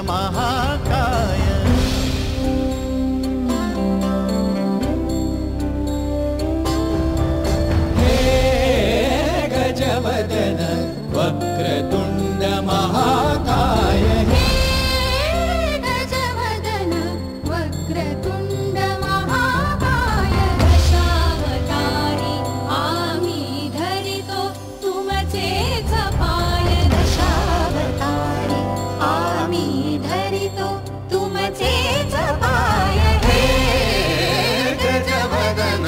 महाकाय हे गजवदन वक्रतुंड महाकाय हे गजवदन वक्रतुंड महाकाय दशावतारी आम्ही धरितो तुमचेच पाय दशावतारी आम्ही धरितो तुमचेच पाय हे गजवदन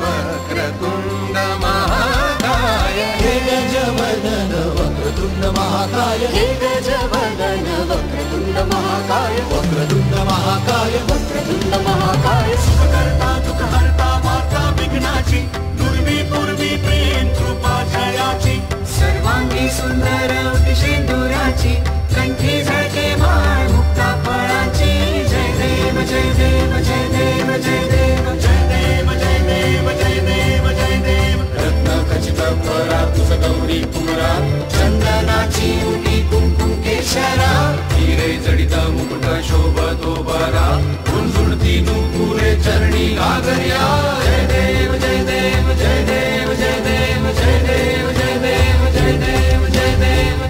वक्रतुंड महाकाय हे गजवदन वक्रतुंड महाकाय हे गजवदन वक्रतुंड महाकाय वक्रतुंड महाकाय वक्रतुंड महाकाय सुखकर्ता दुःखहर्ता माता विघ्नाची नुर्वी पूर्वी प्रेम कृपा जयाची सर्वांगी सुंदर शेंदुराची कंठी झळके माळ मुक्ता फळाची जय देव जय देव जय देव जय देव जय देव जय देव जय देव जय देव रत्न खचित परा तुझ गौरी कुमरा चंदनाची उटी कुंकुम केशरा हिरे जडित मुकुट शोभतो बरा झुणझुणती नुपुरे चरणी घागर्या जय देव जय देव जय देव जय देव जय देव जय देव जय देव जय देव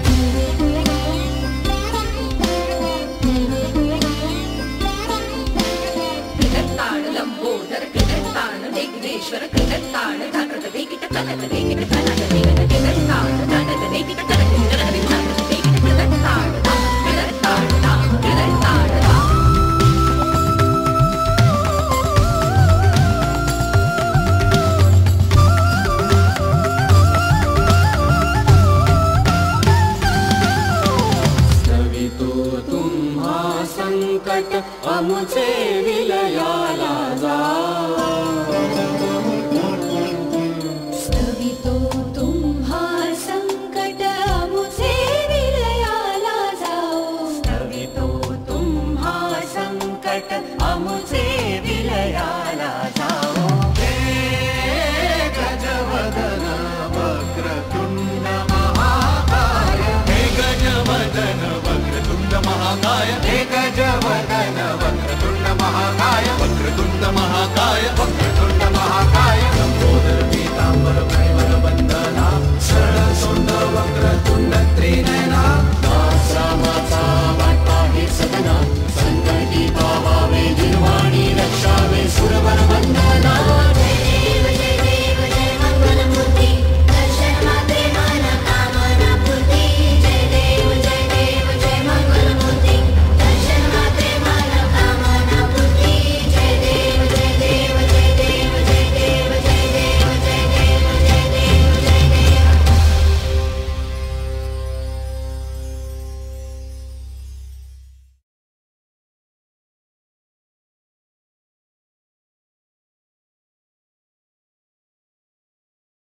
कृतताण लंबोदर कृतताण विघ्नेश्वर कृतताण धनत वेगिट कनत वेगिट कनत वेगिट कृतताण धनत वेगिट कनत वेगिट कनत वेगिट कृतताण कृतताण कृतताण स्तवितो तुम्हा संकट अमुचे विलयाला जा स्तवितो तुम्हा संकट अमुचे विलयाला जाओ स्तवितो तुम्हा संकट अमुचे विलयाला जाओ हे गजवदन वक्रतुंड महाकाय हे गजवदन वक्रतुंड महाकाय हे गजवदन वक्रतुंड महाकाय वक्रतुंड महाकाय वक्रतुंड महाकाय लंबोदर पीतांबर परिमल वंदना सरळ सोंड वक्रतुंड त्रिनयना